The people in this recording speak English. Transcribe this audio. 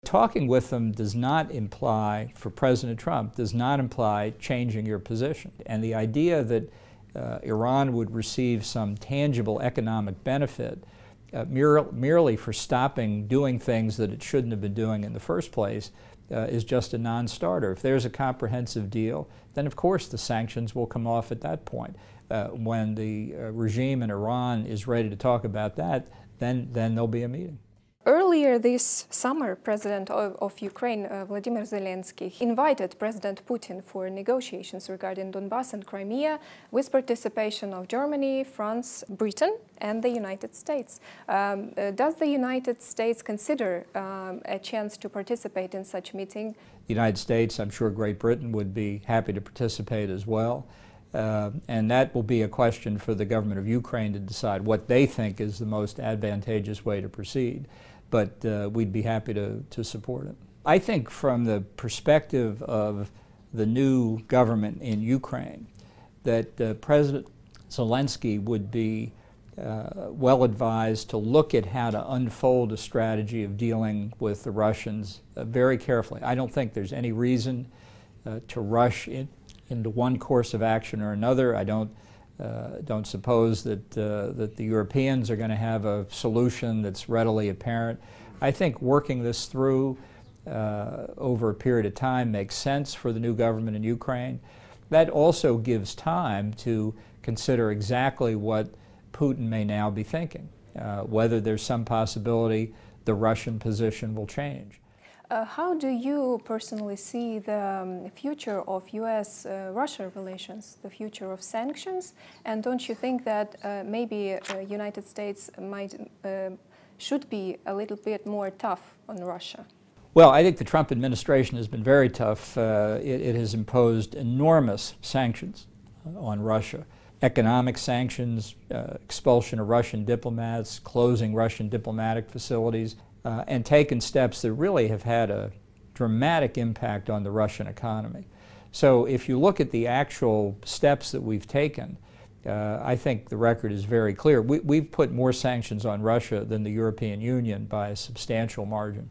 Talking with them does not imply, for President Trump, does not imply changing your position. And the idea that Iran would receive some tangible economic benefit merely for stopping doing things that it shouldn't have been doing in the first place is just a non-starter. If there's a comprehensive deal, then of course the sanctions will come off at that point. When the regime in Iran is ready to talk about that, then there'll be a meeting. Earlier this summer, President of Ukraine, Vladimir Zelensky, invited President Putin for negotiations regarding Donbass and Crimea with participation of Germany, France, Britain, and the United States. Does the United States consider a chance to participate in such a meeting? The United States, I'm sure Great Britain would be happy to participate as well. And that will be a question for the government of Ukraine to decide what they think is the most advantageous way to proceed. But we'd be happy to support it. I think from the perspective of the new government in Ukraine, that President Zelensky would be well advised to look at how to unfold a strategy of dealing with the Russians very carefully. I don't think there's any reason to rush into one course of action or another. I don't suppose that the Europeans are going to have a solution that's readily apparent. I think working this through over a period of time makes sense for the new government in Ukraine. That also gives time to consider exactly what Putin may now be thinking, whether there's some possibility the Russian position will change. How do you personally see the future of U.S.-Russia relations, the future of sanctions? And don't you think that maybe United States should be a little bit more tough on Russia? Well, I think the Trump administration has been very tough. It has imposed enormous sanctions on Russia. Economic sanctions, expulsion of Russian diplomats, closing Russian diplomatic facilities, and taken steps that really have had a dramatic impact on the Russian economy. So if you look at the actual steps that we've taken, I think the record is very clear. We've put more sanctions on Russia than the European Union by a substantial margin.